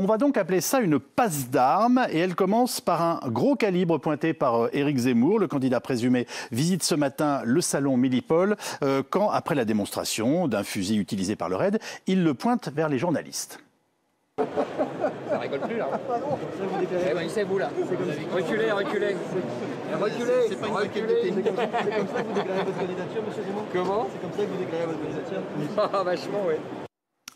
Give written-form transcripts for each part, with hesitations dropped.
On va donc appeler ça une passe d'armes et elle commence par un gros calibre pointé par Éric Zemmour. Le candidat présumé visite ce matin le salon Millipol quand, après la démonstration d'un fusil utilisé par le RAID, il le pointe vers les journalistes. Ça rigole plus là. Eh ben, c'est vous là. Reculez, reculez. Reculez. C'est pas une reculez. C'est comme ça que vous déclarez votre candidature, monsieur Zemmour? Comment? C'est comme ça que vous déclarez votre candidature? Ah, vachement, oui.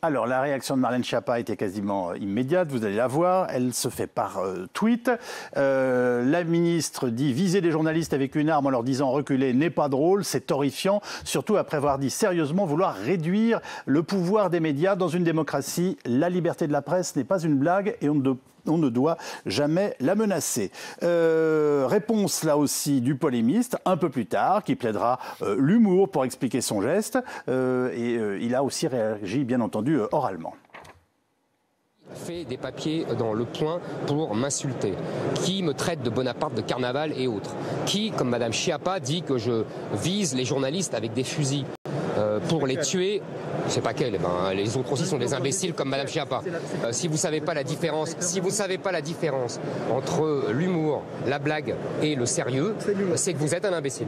Alors, la réaction de Marlène Schiappa était quasiment immédiate, vous allez la voir, elle se fait par tweet. La ministre dit « Viser des journalistes avec une arme en leur disant reculer n'est pas drôle, c'est horrifiant », surtout après avoir dit sérieusement vouloir réduire le pouvoir des médias dans une démocratie. La liberté de la presse n'est pas une blague et on ne doit jamais la menacer. Réponse là aussi du polémiste, un peu plus tard, qui plaidera l'humour pour expliquer son geste. Il a aussi réagi, bien entendu, oralement. Fait des papiers dans Le Point pour m'insulter, qui me traite de Bonaparte, de carnaval et autres, qui, comme Madame Schiappa, dit que je vise les journalistes avec des fusils pour les tuer. Je sais pas quel, les autres aussi sont des imbéciles comme Madame Schiappa. Si vous savez pas la différence, entre l'humour, la blague et le sérieux, c'est que vous êtes un imbécile.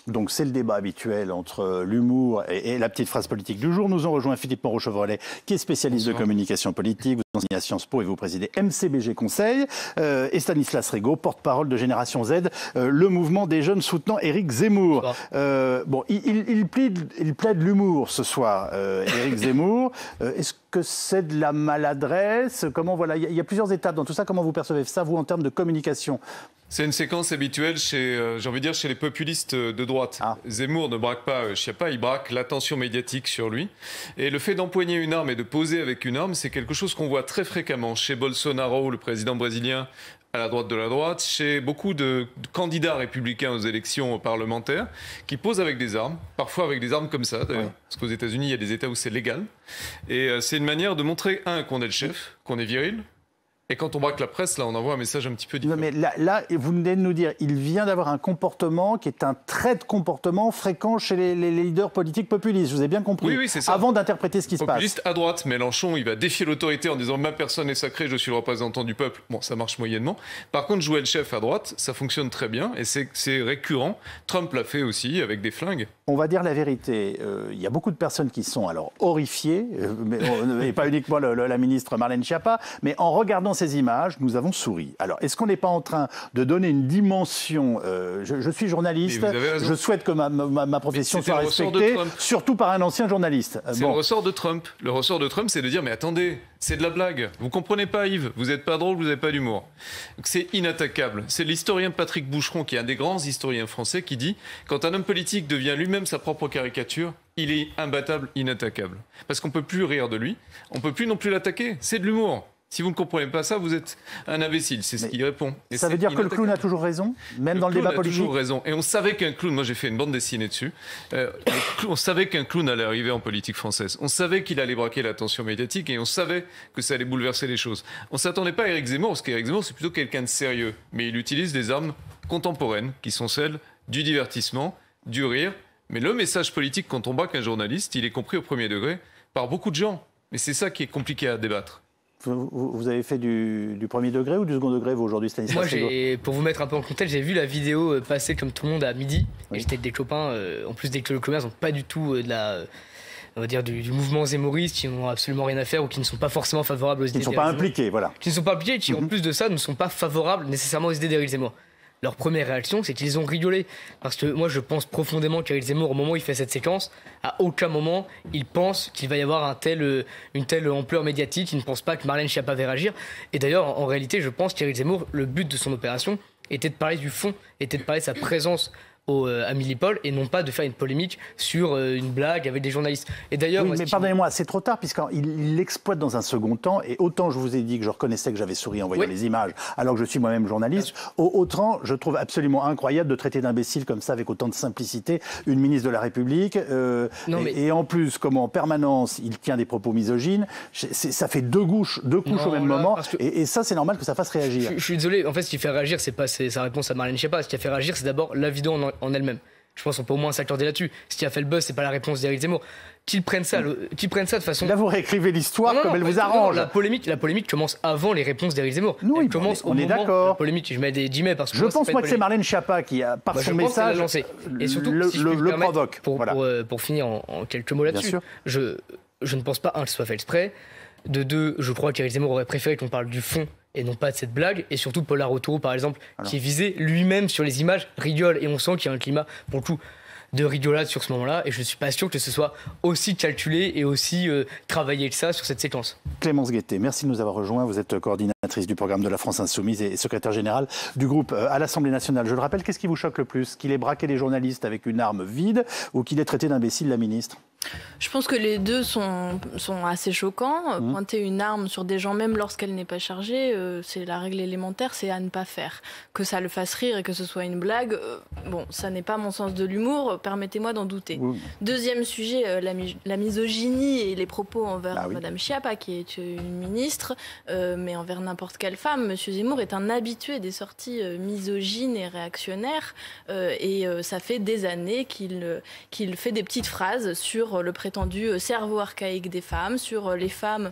Donc c'est le débat habituel entre l'humour et la petite phrase politique du jour. Nous ont rejoint Philippe Moreau-Chevrolet, qui est spécialiste de communication politique. Vous enseignez à Sciences Po et vous présidez MCBG Conseil. Et Stanislas Rigaud, porte-parole de Génération Z, le mouvement des jeunes soutenant Éric Zemmour. Il plaide l'humour ce soir, Éric Zemmour. Est-ce que c'est de la maladresse? Il y a plusieurs étapes dans tout ça. Comment vous percevez ça, vous, en termes de communication? C'est une séquence habituelle chez les populistes de droite. Zemmour ne braque pas Schiappa, il braque l'attention médiatique sur lui. Et le fait d'empoigner une arme et de poser avec une arme, c'est quelque chose qu'on voit très fréquemment chez Bolsonaro, le président brésilien, à la droite de la droite, chez beaucoup de candidats républicains aux élections parlementaires, qui posent avec des armes, parfois avec des armes comme ça, d'ailleurs, parce qu'aux États-Unis, il y a des États où c'est légal. Et c'est une manière de montrer, qu'on est le chef, qu'on est viril. Et quand on braque la presse, là, on envoie un message un petit peu différent. Mais là, vous venez de nous dire, il vient d'avoir un comportement qui est un trait de comportement fréquent chez les leaders politiques populistes. Je vous ai bien compris. Oui, c'est ça. Avant d'interpréter ce qui se passe. Populiste à droite, Mélenchon, il va défier l'autorité en disant « ma personne est sacrée, je suis le représentant du peuple ». Bon, ça marche moyennement. Par contre, jouer le chef à droite, ça fonctionne très bien et c'est récurrent. Trump l'a fait aussi avec des flingues. On va dire la vérité. Il y a beaucoup de personnes qui sont alors horrifiées, et pas uniquement la ministre Marlène Schiappa, mais en regardant ces images, nous avons souri. Alors, est-ce qu'on n'est pas en train de donner une dimension je suis journaliste, je souhaite que ma profession soit respectée, surtout par un ancien journaliste. C'est le ressort de Trump. Le ressort de Trump, c'est de dire « mais attendez, c'est de la blague. Vous comprenez pas, Yves. Vous n'êtes pas drôle, vous n'avez pas d'humour. » C'est inattaquable. C'est l'historien Patrick Boucheron, qui est un des grands historiens français, qui dit « quand un homme politique devient lui-même sa propre caricature, il est imbattable, inattaquable. » Parce qu'on ne peut plus rire de lui, on ne peut plus non plus l'attaquer. C'est de l'humour. Si vous ne comprenez pas ça, vous êtes un imbécile, c'est ce qu'il répond. Et ça veut dire que le clown a toujours raison, même dans le débat politique. Le clown a toujours raison. Et on savait qu'un clown, moi j'ai fait une bande dessinée dessus, on savait qu'un clown allait arriver en politique française. On savait qu'il allait braquer l'attention médiatique et on savait que ça allait bouleverser les choses. On ne s'attendait pas à Éric Zemmour, parce qu'Éric Zemmour c'est plutôt quelqu'un de sérieux. Mais il utilise des armes contemporaines, qui sont celles du divertissement, du rire. Mais le message politique, quand on braque un journaliste, il est compris au premier degré par beaucoup de gens. Mais c'est ça qui est compliqué à débattre. Vous avez fait du premier degré ou du second degré, vous, aujourd'hui, Stanislas? Moi, pour vous mettre un peu en contexte, j'ai vu la vidéo passer comme tout le monde à midi. Oui. Et j'étais avec des copains, en plus des commerces, donc pas du tout on va dire du mouvement zémoriste, qui n'ont absolument rien à faire ou qui ne sont pas forcément favorables aux idées d'Éric Zemmour. Qui ne sont pas impliqués, voilà. Qui ne sont pas impliqués, qui en plus de ça ne sont pas favorables nécessairement aux idées d'Éric Zemmour. Leur première réaction, c'est qu'ils ont rigolé. Parce que moi, je pense profondément qu'Éric Zemmour, au moment où il fait cette séquence, à aucun moment, il pense qu'il va y avoir une telle ampleur médiatique. Il ne pense pas que Marlène Schiappa va réagir. Et d'ailleurs, en réalité, je pense qu'Éric Zemmour, le but de son opération était de parler du fond, était de parler de sa présence à Millipol et non pas de faire une polémique sur une blague avec des journalistes. Et d'ailleurs, mais pardonnez-moi, c'est trop tard puisqu'il l'exploite dans un second temps et autant je vous ai dit que je reconnaissais que j'avais souri en voyant les images alors que je suis moi-même journaliste, autant je trouve absolument incroyable de traiter d'imbécile comme ça avec autant de simplicité une ministre de la République et en plus comme en permanence il tient des propos misogynes, ça fait deux couches au même moment et ça c'est normal que ça fasse réagir. Je suis désolé, en fait ce qui fait réagir c'est pas sa réponse à Marlène Schiappa, ce qui a fait réagir c'est d'abord la vidéo en elle-même. Je pense qu'on peut au moins s'accorder là-dessus. Ce qui a fait le buzz, c'est pas la réponse d'Éric Zemmour. qu'ils prennent ça de façon... Là, vous réécrivez l'histoire comme elle vous arrange. La polémique commence avant les réponses d'Éric Zemmour. Non, elle commence on est d'accord. La polémique, je mets des guillemets parce que... Je pense que c'est Marlène Schiappa qui, par son message, et surtout, le provoque. Pour finir en quelques mots là-dessus, je ne pense pas, un, que ce soit fait exprès. De deux, je crois qu'Éric Zemmour aurait préféré qu'on parle du fond et non pas de cette blague. Et surtout, Paul Aroturo, par exemple, qui est visé lui-même sur les images, rigole. Et on sent qu'il y a un climat, pour le coup, de rigolade sur ce moment-là. Et je ne suis pas sûr que ce soit aussi calculé et aussi travaillé que ça sur cette séquence. Clémence Guettet, merci de nous avoir rejoints. Vous êtes coordinatrice du programme de la France Insoumise et secrétaire générale du groupe à l'Assemblée nationale. Je le rappelle, qu'est-ce qui vous choque le plus ? Qu'il ait braqué des journalistes avec une arme vide ou qu'il ait traité d'imbécile la ministre ? Je pense que les deux sont assez choquants. Pointer une arme sur des gens, même lorsqu'elle n'est pas chargée, c'est la règle élémentaire, c'est à ne pas faire. Que ça le fasse rire et que ce soit une blague, bon, ça n'est pas mon sens de l'humour, permettez-moi d'en douter. Deuxième sujet, la misogynie et les propos envers Madame Schiappa, qui est une ministre, mais envers n'importe quelle femme. Monsieur Zemmour est un habitué des sorties misogynes et réactionnaires, et ça fait des années qu'il fait des petites phrases sur le prétendu cerveau archaïque des femmes, sur les femmes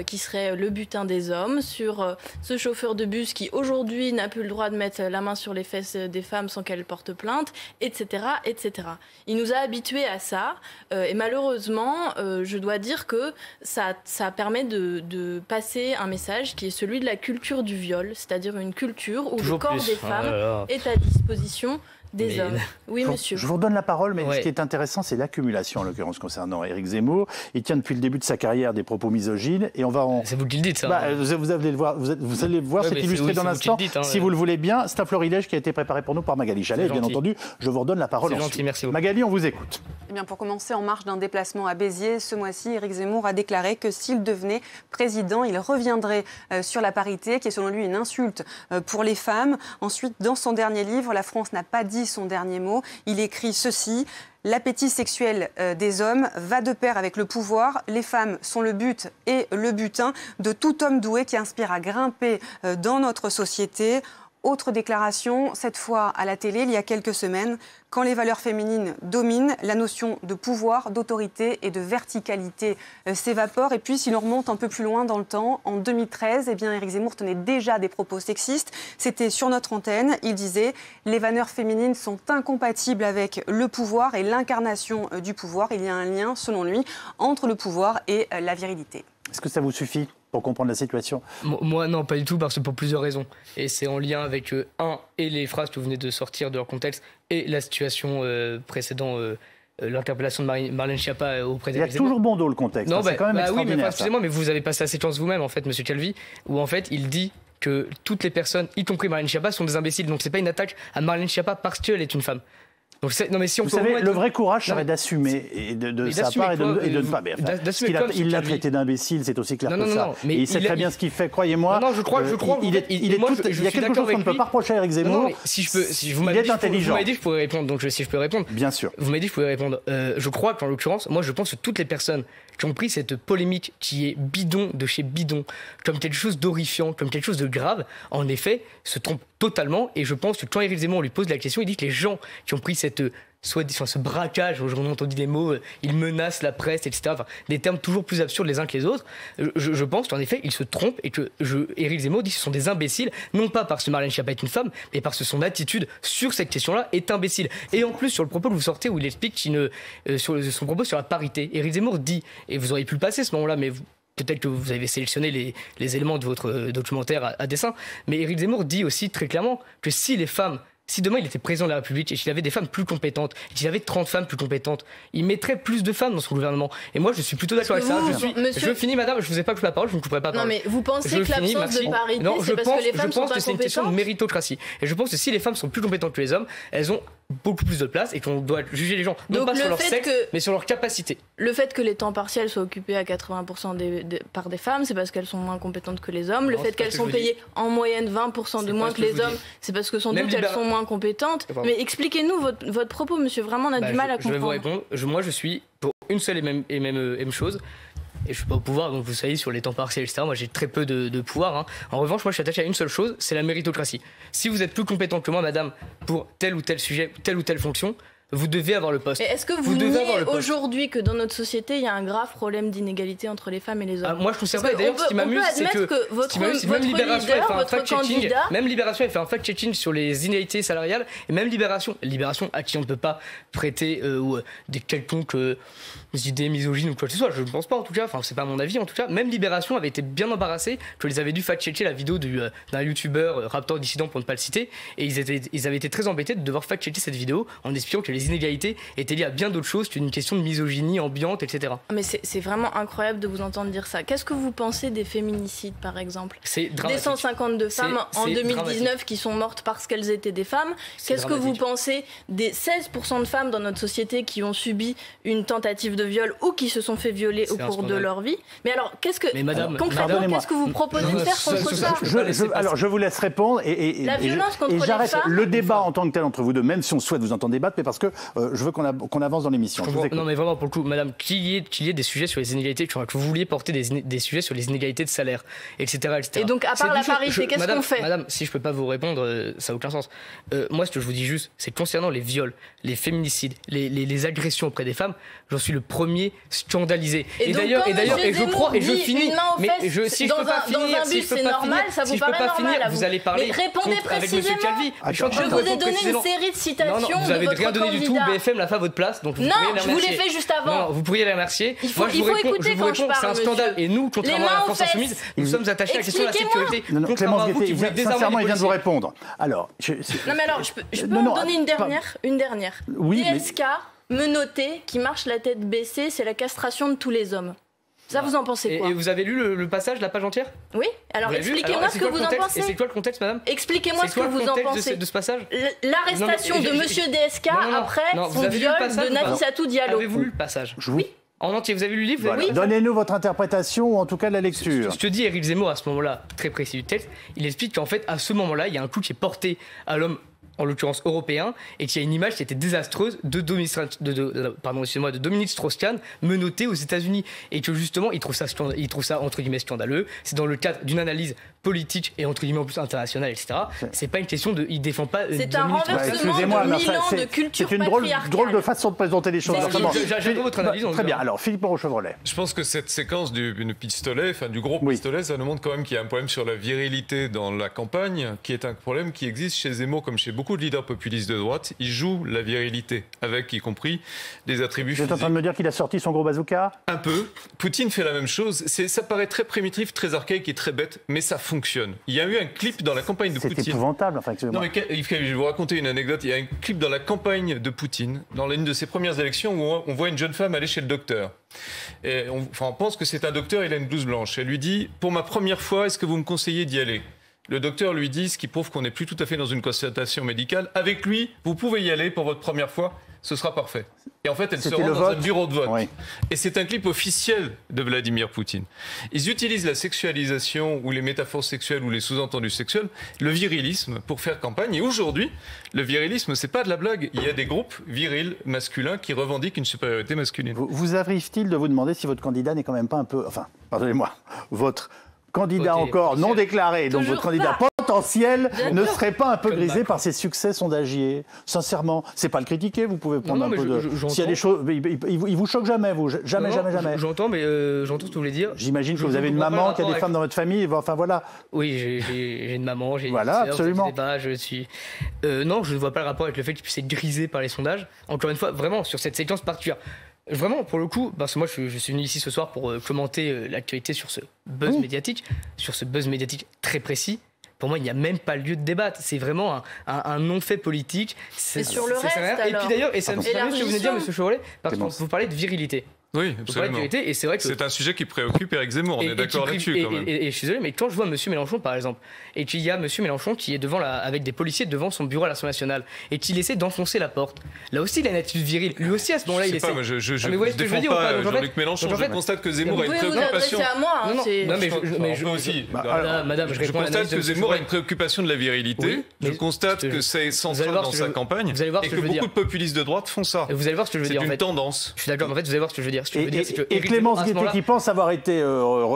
qui seraient le butin des hommes, sur ce chauffeur de bus qui aujourd'hui n'a plus le droit de mettre la main sur les fesses des femmes sans qu'elles portent plainte, etc., etc. Il nous a habitués à ça, et malheureusement, je dois dire que ça permet de passer un message qui est celui de la culture du viol, c'est-à-dire une culture où le corps des femmes est à disposition des hommes. Oui, monsieur. Je vous redonne la parole, mais ce qui est intéressant, c'est l'accumulation, en l'occurrence, concernant Éric Zemmour. Il tient depuis le début de sa carrière des propos misogynes, et on va en... C'est vous qui le dites, ça. Vous allez le voir, c'est illustré dans l'instant. Si vous le voulez bien, c'est un florilège qui a été préparé pour nous par Magali Chalet, bien entendu. Je vous redonne la parole ensuite. Gentil, merci beaucoup. Magali, on vous écoute. Eh bien, pour commencer, en marge d'un déplacement à Béziers, ce mois-ci, Éric Zemmour a déclaré que s'il devenait président, il reviendrait sur la parité, qui est selon lui une insulte pour les femmes. Ensuite, dans son dernier livre, La France n'a pas dit son dernier mot. Il écrit ceci: l'appétit sexuel des hommes va de pair avec le pouvoir. Les femmes sont le but et le butin de tout homme doué qui inspire à grimper dans notre société. Autre déclaration, cette fois à la télé, il y a quelques semaines, quand les valeurs féminines dominent, la notion de pouvoir, d'autorité et de verticalité s'évapore. Et puis, si l'on remonte un peu plus loin dans le temps, en 2013, eh bien, Éric Zemmour tenait déjà des propos sexistes. C'était sur notre antenne. Il disait « Les valeurs féminines sont incompatibles avec le pouvoir et l'incarnation du pouvoir. Il y a un lien, selon lui, entre le pouvoir et la virilité. » Est-ce que ça vous suffit pour comprendre la situation? Moi, non, pas du tout, parce que pour plusieurs raisons. Et c'est en lien avec, et les phrases que vous venez de sortir de leur contexte, et la situation précédente, l'interpellation de Marlène Schiappa auprès d'Éric Zemmour. Il y a toujours bon dos le contexte, non, c'est quand même extraordinaire. Oui, mais excusez-moi, mais vous avez passé la séquence vous-même, en fait, monsieur Calvi, où en fait, il dit que toutes les personnes, y compris Marlène Schiappa, sont des imbéciles. Donc c'est pas une attaque à Marlène Schiappa parce qu'elle est une femme. Donc non, mais si on vous savez, le vrai courage serait d'assumer de sa part et de ne pas. Il l'a traité d'imbécile, c'est aussi clair que ça. Et il sait très bien ce qu'il fait, croyez-moi. Non, je crois. Il y a quelque chose qu'on ne peut pas reprocher à Éric Zemmour. Il est intelligent. Vous m'avez dit que je pourrais répondre, donc si je peux répondre. Bien sûr. Vous m'avez dit que je pouvais répondre. Je crois qu'en l'occurrence, moi je pense que toutes les personnes qui ont pris cette polémique qui est bidon de chez bidon, comme quelque chose d'horrifiant, comme quelque chose de grave, en effet, se trompent totalement. Et je pense que quand Éric Zemmour lui pose la question, il dit que les gens qui ont pris ce braquage, aujourd'hui on a entendu des mots, ils menacent la presse, etc. Enfin, des termes toujours plus absurdes les uns que les autres. Je pense qu'en effet, ils se trompent et que Éric Zemmour dit que ce sont des imbéciles, non pas parce que Marlène Schiappa est une femme, mais parce que son attitude sur cette question-là est imbécile. Et en plus, sur le propos que vous sortez, où il explique sur son propos sur la parité, Éric Zemmour dit, et vous auriez pu le passer ce moment-là, mais peut-être que vous avez sélectionné les éléments de votre documentaire à dessein, mais Éric Zemmour dit aussi très clairement que si demain il était président de la République et qu'il avait des femmes plus compétentes, et qu'il avait 30 femmes plus compétentes, il mettrait plus de femmes dans son gouvernement. Et moi je suis plutôt d'accord avec ça. Je finis madame, je vous ai pas coupé la parole, je ne couperai pas la parole. Non mais vous pensez que l'absence de parité, c'est parce que les femmes sont incompétentes ? Je pense que c'est une question de méritocratie. Et je pense que si les femmes sont plus compétentes que les hommes, elles ont beaucoup plus de place et qu'on doit juger les gens non pas sur leur sexe mais sur leur capacité. Le fait que les temps partiels soient occupés à 80% par des femmes, c'est parce qu'elles sont moins compétentes que les hommes. Le fait qu'elles sont payées en moyenne 20% de moins que les hommes, c'est parce que sans doute elles sont moins compétentes. Mais expliquez-nous votre propos, monsieur. Vraiment, on a du mal à comprendre. Je vais vous répondre. Moi, je suis pour une seule et même chose. Et je suis pas au pouvoir, donc vous savez, sur les temps partiels, etc. Moi, j'ai très peu de pouvoir. Hein. En revanche, moi, je suis attaché à une seule chose, c'est la méritocratie. Si vous êtes plus compétente que moi, madame, pour tel ou tel sujet, telle ou telle fonction, Vous devez avoir le poste. Et est-ce que vous niez aujourd'hui que dans notre société, il y a un grave problème d'inégalité entre les femmes et les hommes? Moi, je trouve ça vrai. D'ailleurs, ce qui m'amuse, c'est que votre même Libération leader, a fait un fact-checking. candidat... Même Libération a fait un fact-checking sur les inégalités salariales. Et même Libération à qui on ne peut pas prêter des quelconques idées misogynes ou quoi que ce soit. Je ne pense pas, en tout cas. Enfin, c'est pas mon avis, en tout cas. Même Libération avait été bien embarrassée que les avaient dû fact-checker la vidéo d'un youtubeur Raptor Dissident, pour ne pas le citer. Et ils avaient été très embêtés de devoir fact-checker cette vidéo en expliquant que les inégalités étaient liées à bien d'autres choses qu'une question de misogynie ambiante, etc. Mais c'est vraiment incroyable de vous entendre dire ça. Qu'est-ce que vous pensez des féminicides, par exemple? C'est dramatique. Des 152 femmes en 2019 dramatique. Qui sont mortes parce qu'elles étaient des femmes. Qu'est-ce que vous pensez des 16% de femmes dans notre société qui ont subi une tentative de viol ou qui se sont fait violer au cours de leur vie? Mais alors, concrètement, qu'est-ce que vous proposez de faire contre ça? Alors, je vous laisse répondre la violence contre les j'arrête femmes, le débat en tant que tel entre vous deux, même si on souhaite vous entendre débattre, mais parce que je veux qu'on avance dans l'émission. Non, mais vraiment, pour le coup, madame, qu'il y ait des sujets sur les inégalités, que vous vouliez porter des sujets sur les inégalités de salaire, etc. Et donc, à part la parité, qu'est-ce qu'on fait? Madame, si je peux pas vous répondre, ça n'a aucun sens. Moi, ce que je vous dis juste, c'est concernant les viols, les féminicides, les agressions auprès des femmes, j'en suis le premier scandalisé. Et d'ailleurs, je crois, et je finis, mais si je peux pas finir, vous allez parler avec Monsieur Calvi. Je vous ai donné une série de citations de votre candidat. Vous n'avez rien donné du tout, BFM l'a fait à votre place, donc vous pourriez les remercier. Non, je vous l'ai fait juste avant. Non, vous pourriez les remercier. Il faut écouter quand je parle, c'est un scandale. Et nous, contrairement à la France Insoumise, nous sommes attachés à la question de la sécurité. Non, Clémence Guettet, sincèrement, il vient de vous répondre. Alors, je peux en donner une dernière. Oui, DSK, menotté, qui marche la tête baissée, c'est la castration de tous les hommes. Ça, vous en pensez quoi? Et vous avez lu le passage, la page entière? Oui. Alors, expliquez-moi ce que vous en pensez. Et c'est quoi le contexte, madame? Expliquez-moi ce que vous en pensez de ce passage. L'arrestation de Monsieur DSK après son viol de Nafissatou Diallo. Avez-vous lu le passage? Oui. En entier, vous avez lu le livre? Voilà. Oui. Donnez-nous votre interprétation ou en tout cas la lecture. Ce que dit Éric Zemmour à ce moment-là, très précis du texte, il explique qu'en fait, à ce moment-là, il y a un coup qui est porté à l'homme, en l'occurrence européen, et qu'il y a une image qui était désastreuse de Dominique Strauss-Kahn menotté aux États-Unis, et que justement il trouve ça entre guillemets scandaleux. C'est dans le cadre d'une analyse politique et entre guillemets en plus internationale, etc. C'est pas une question de, il défend pas. C'est un renversement de 1000 ans de culture patriarcale. C'est une drôle de façon de présenter les choses. J'attends votre analyse. Très bien. Alors Philippe Moreau-Chevrolet. Je pense que cette séquence du pistolet, enfin du gros pistolet, ça nous montre quand même qu'il y a un problème sur la virilité dans la campagne, qui est un problème qui existe chez Zemmour comme chez beaucoup de leaders populistes de droite. Ils jouent la virilité, avec y compris des attributs physiques. Vous êtes en train de me dire qu'il a sorti son gros bazooka? Un peu. Poutine fait la même chose. Ça paraît très primitif, très archaïque et très bête, mais ça fonctionne. Il y a eu un clip dans la campagne de Poutine. C'est épouvantable, enfin, excusez-moi. Non, mais je vais vous raconter une anecdote. Il y a un clip dans la campagne de Poutine, dans l'une de ses premières élections, où on voit une jeune femme aller chez le docteur. Et on pense que c'est un docteur, il a une blouse blanche. Elle lui dit, pour ma première fois, est-ce que vous me conseillez d'y aller? Le docteur lui dit, ce qui prouve qu'on n'est plus tout à fait dans une constatation médicale. Avec lui, vous pouvez y aller pour votre première fois, ce sera parfait. Et en fait, elle se rend dans un bureau de vote. Oui. Et c'est un clip officiel de Vladimir Poutine. Ils utilisent la sexualisation ou les métaphores sexuelles ou les sous-entendus sexuels, le virilisme pour faire campagne. Et aujourd'hui, le virilisme, c'est pas de la blague. Il y a des groupes virils masculins qui revendiquent une supériorité masculine. Vous arrive-t-il de vous demander si votre candidat n'est quand même pas un peu... Enfin, pardonnez-moi, votre candidat encore non déclaré, donc votre candidat potentiel ne serait pas un peu grisé par ses succès sondagiers? Sincèrement, c'est pas le critiquer, vous pouvez prendre un peu de... S'il y a des choses... Il vous choque jamais, vous? Jamais. J'entends, mais j'entends ce que vous voulez dire. J'imagine que vous avez une maman, qu'il y a des femmes dans votre famille, enfin voilà. Oui, j'ai une maman, j'ai voilà, une sœur, absolument. Non, je ne vois pas le rapport avec le fait qu'il puisse être grisé par les sondages. Encore une fois, vraiment, sur cette séquence particulière. Vraiment, pour le coup, parce que moi je suis venu ici ce soir pour commenter l'actualité sur ce buzz médiatique, très précis. Pour moi, il n'y a même pas lieu de débattre. C'est vraiment un non-fait politique. C'est sur le reste, alors. Et puis d'ailleurs, et ça me fait ce que vous venez de dire, M. Chevrolet, parce que vous parlez de virilité. Oui, absolument. Et c'est vrai que c'est un sujet qui préoccupe Éric Zemmour, on est d'accord là-dessus quand même. Et je suis désolé, mais quand je vois M. Mélenchon, par exemple, et qu'il y a M. Mélenchon qui est avec des policiers devant son bureau à l'Assemblée nationale, et qu'il essaie d'enfoncer la porte, là aussi, il a une attitude virile. Lui aussi, à ce moment-là, il essaie... Je ne défends pas Jean-Luc Mélenchon, je constate que Zemmour a une préoccupation... à moi, mais je aussi... Madame, je constate que Zemmour a une préoccupation de la virilité, je constate que c'est central dans sa campagne, et que beaucoup de populistes de droite font ça. Vous allez voir ce que je veux dire, en fait. C'est une tendance. Je suis d'accord, en fait, vous allez voir ce que je veux dire. dire. Ce que je veux dire, c'est que Et Clémence Guettet, qui pense avoir été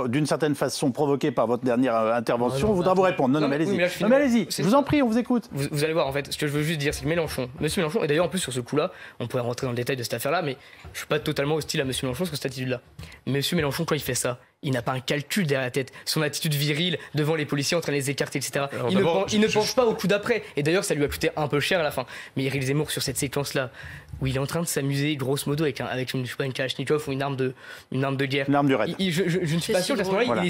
d'une certaine façon provoquée par votre dernière intervention, voudra vous répondre. Non, mais allez-y. Mais allez-y, je vous en prie, on vous écoute. Vous allez voir, en fait, ce que je veux juste dire, c'est que Monsieur Mélenchon, et d'ailleurs en plus sur ce coup-là, on pourrait rentrer dans le détail de cette affaire-là, mais je suis pas totalement hostile à Monsieur Mélenchon sur cette attitude-là. Monsieur Mélenchon, quand il fait ça, il n'a pas un calcul derrière la tête. Son attitude virile devant les policiers en train de les écarter, etc. Alors, il ne pense pas au coup d'après. Et d'ailleurs, ça lui a coûté un peu cher à la fin. Mais Éric Zemmour, sur cette séquence-là, où il est en train de s'amuser, grosso modo, avec une Kalachnikov ou une arme de guerre. Une arme du raid. Je ne suis pas sûr qu'à ce moment-là, voilà.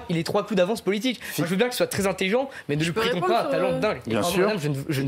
il est trois coups d'avance politique. Moi, je veux bien qu'il soit très intelligent, mais ne lui prêtons pas un talent de dingue. Bien sûr.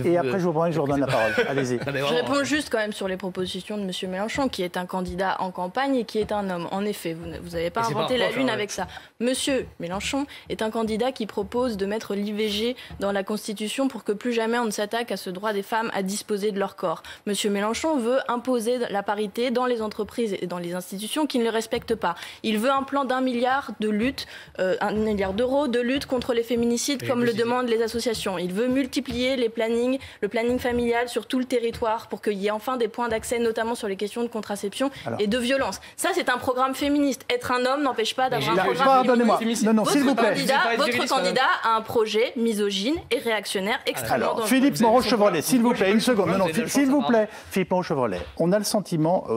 Et après, je vous promets que je vous redonne la parole. Allez-y. Je réponds juste quand même sur les propositions de M. Mélenchon, qui est un candidat en campagne et qui est un homme. En effet, vous n'avez pas inventé la lune avec ça. Monsieur Mélenchon est un candidat qui propose de mettre l'IVG dans la Constitution pour que plus jamais on ne s'attaque à ce droit des femmes à disposer de leur corps. Monsieur Mélenchon veut imposer la parité dans les entreprises et dans les institutions qui ne le respectent pas. Il veut un plan d'1 milliard de lutte, 1 milliard d'euros de lutte contre les féminicides, comme le demandent les associations. Il veut multiplier le planning familial sur tout le territoire pour qu'il y ait enfin des points d'accès, notamment sur les questions de contraception et de violence. Ça, c'est un programme féministe. Être un homme n'empêche pas d'avoir un programme Pardonnez-moi. Non, s'il vous plaît. Votre candidat a un projet misogyne et réactionnaire extrêmement dangereux. Philippe Moreau-Chevrolet, s'il vous plaît, une seconde. Non, s'il vous plaît. Philippe Moreau-Chevrolet, on a le sentiment,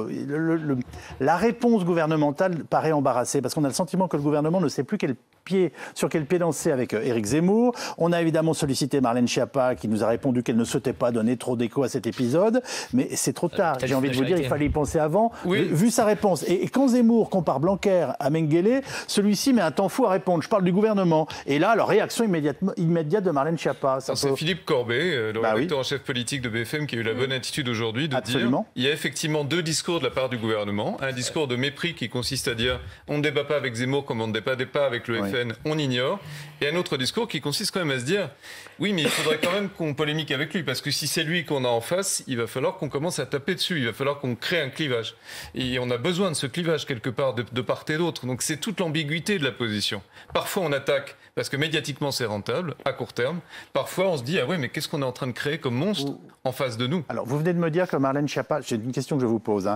la réponse gouvernementale paraît embarrassée, parce qu'on a le sentiment que le gouvernement ne sait plus sur quel pied danser avec Éric Zemmour. On a évidemment sollicité Marlène Schiappa, qui nous a répondu qu'elle ne souhaitait pas donner trop d'écho à cet épisode, mais c'est trop tard. J'ai envie de vous dire, il fallait y penser avant, vu sa réponse. Et quand Zemmour compare Blanquer à Mengele, celui-ci met un temps fou à répondre. Je parle du gouvernement. Et là, la réaction immédiate de Marlène Schiappa. C'est Philippe Corbet, le rédacteur en chef politique de BFM, qui a eu la bonne attitude aujourd'hui de dire il y a effectivement deux discours de la part du gouvernement. Un discours de mépris qui consiste à dire on ne débat pas avec Zemmour comme on ne débat pas avec le FN, on ignore. Et un autre discours qui consiste quand même à se dire oui, mais il faudrait quand même qu'on polémique avec lui, parce que si c'est lui qu'on a en face, il va falloir qu'on commence à taper dessus, il va falloir qu'on crée un clivage. Et on a besoin de ce clivage quelque part, de part et d'autre. Donc c'est toute l'ambiguïté de la position. Parfois on attaque parce que médiatiquement c'est rentable, à court terme. Parfois on se dit, ah ouais, mais qu'est-ce qu'on est en train de créer comme monstre en face de nous? Alors vous venez de me dire que Marlène Schiappa, c'est une question que je vous pose,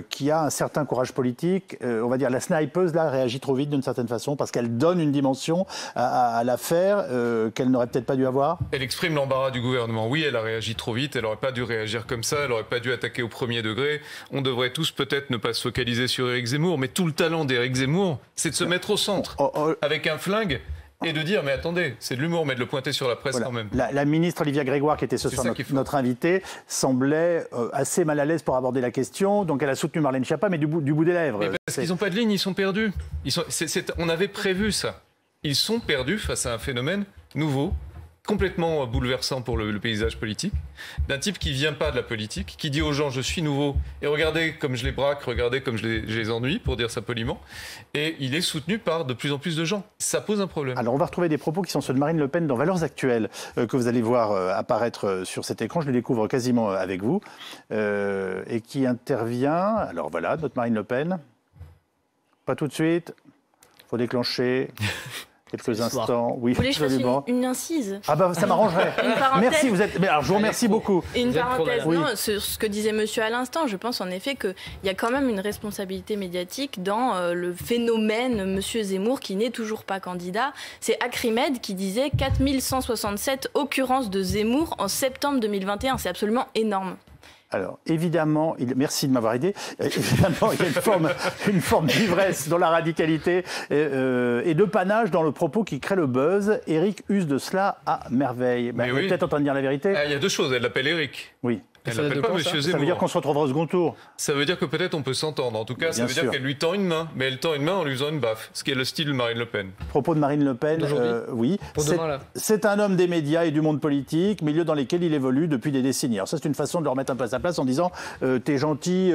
qui a un certain courage politique, on va dire la snipeuse là réagit trop vite d'une certaine façon, parce qu'elle donne une dimension à l'affaire qu'elle n'aurait peut-être pas dû avoir. Elle exprime l'embarras du gouvernement. Oui, elle a réagi trop vite, elle n'aurait pas dû réagir comme ça, elle n'aurait pas dû attaquer au premier degré. On devrait tous peut-être ne pas se focaliser sur Éric Zemmour, mais tout le talent d'Éric Zemmour, c'est de se mettre au centre, avec un flingue, et de dire, mais attendez, c'est de l'humour, mais de le pointer sur la presse quand même. La ministre Olivia Grégoire, qui était ce soir notre invitée, semblait assez mal à l'aise pour aborder la question, donc elle a soutenu Marlène Schiappa, mais du bout des lèvres. Mais parce qu'ils n'ont pas de ligne, ils sont perdus. On avait prévu ça. Ils sont perdus face à un phénomène nouveau, complètement bouleversant pour le paysage politique, d'un type qui vient pas de la politique, qui dit aux gens je suis nouveau, et regardez comme je les braque, regardez comme je les ennuie, pour dire ça poliment, et il est soutenu par de plus en plus de gens. Ça pose un problème. Alors on va retrouver des propos qui sont ceux de Marine Le Pen dans Valeurs Actuelles, que vous allez voir apparaître sur cet écran, je les découvre quasiment avec vous, et qui intervient, alors voilà, notre Marine Le Pen, pas tout de suite, il faut déclencher... Quelques instants, oui, vous voulez absolument. Que je fasse une incise? Ah bah ça m'arrangerait. Merci, mais alors je vous remercie beaucoup. Et une parenthèse, sur ce que disait monsieur à l'instant, je pense en effet qu'il y a quand même une responsabilité médiatique dans le phénomène monsieur Zemmour qui n'est toujours pas candidat. C'est Acrimed qui disait 4167 occurrences de Zemmour en septembre 2021. C'est absolument énorme. Alors, évidemment, merci de m'avoir aidé. Évidemment, il y a une forme d'ivresse dans la radicalité et de panache dans le propos qui crée le buzz. Éric use de cela à merveille. Elle est peut-être en train de dire la vérité. Il y a deux choses. Elle l'appelle Éric. Oui. Elle l'appelle pas Monsieur Zemmour. Ça veut dire qu'on se retrouvera au second tour. Ça veut dire que peut-être on peut s'entendre. En tout cas, ça veut dire qu'elle lui tend une main, mais elle tend une main en lui faisant une baffe, ce qui est le style de Marine Le Pen. Propos de Marine Le Pen, oui. C'est un homme des médias et du monde politique, milieu dans lesquels il évolue depuis des décennies. Alors ça, c'est une façon de le remettre un peu à sa place en disant t'es gentil,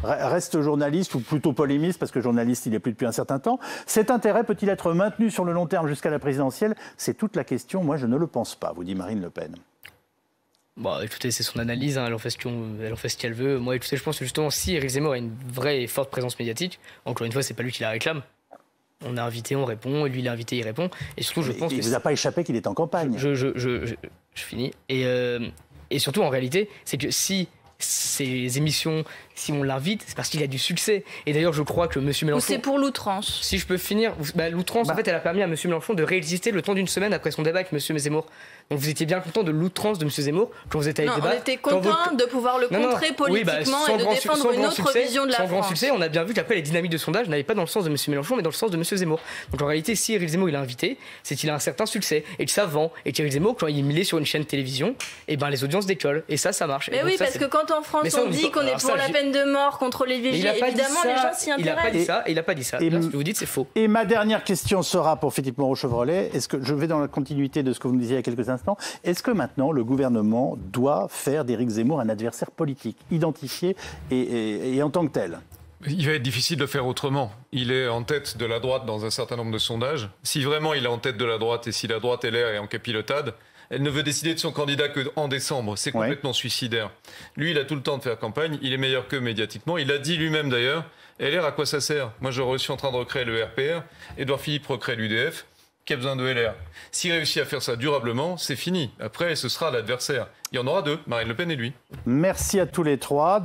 reste journaliste, ou plutôt polémiste, parce que journaliste, il n'est plus depuis un certain temps. Cet intérêt peut-il être maintenu sur le long terme jusqu'à la présidentielle? C'est toute la question. Moi, je ne le pense pas, vous dit Marine Le Pen. Bon, écoutez, c'est son analyse, elle en fait ce qu'elle veut. Moi, écoutez, je pense que justement, si Éric Zemmour a une vraie et forte présence médiatique, encore une fois, c'est pas lui qui la réclame. On a invité, on répond, et lui, il a invité, il répond. Et surtout, je pense il ne vous a pas échappé qu'il est en campagne. Je finis. Et surtout, en réalité, c'est que si ces émissions si on l'invite, c'est parce qu'il a du succès. Et d'ailleurs, je crois que M. Mélenchon... Ou c'est pour l'outrance. Si je peux finir, l'outrance, en fait, elle a permis à M. Mélenchon de réexister le temps d'une semaine après son débat avec M. Zemmour. Donc vous étiez bien content de l'outrance de M. Zemmour quand vous étiez avec débat. On était content de pouvoir le contrer politiquement et de défendre une autre vision de la France. Sans grand succès, on a bien vu qu'après les dynamiques de sondage n'allaient pas dans le sens de M. Mélenchon, mais dans le sens de M. Zemmour. Donc en réalité, si Éric Zemmour il a invité, c'est qu'il a un certain succès et que ça vend. Et qu'Éric Zemmour, quand il est sur une chaîne de télévision, et ben les audiences décollent. Et ça marche. Mais oui, parce que quand en France on dit qu'on est pour la peine de mort contre les VG, évidemment les gens s'y intéressent. Il n'a pas dit ça. Ce que vous dites, c'est faux. Et ma dernière question sera pour Philippe Moreau-Chevrolet. Est-ce que je vais dans la continuité de ce que vous me disiez il y a quelques instants? Est-ce que maintenant le gouvernement doit faire d'Éric Zemmour un adversaire politique, identifié et en tant que tel? Il va être difficile de faire autrement. Il est en tête de la droite dans un certain nombre de sondages. Si vraiment il est en tête de la droite et si la droite LR est en capilotade, elle ne veut décider de son candidat qu'en décembre. C'est complètement suicidaire. Lui, il a tout le temps de faire campagne. Il est meilleur qu'eux médiatiquement. Il a dit lui-même d'ailleurs, LR, à quoi ça sert? Moi, je suis en train de recréer le RPR. Édouard Philippe recrée l'UDF. Qui a besoin de LR? S'il réussit à faire ça durablement, c'est fini. Après, ce sera l'adversaire. Il y en aura deux, Marine Le Pen et lui. Merci à tous les trois.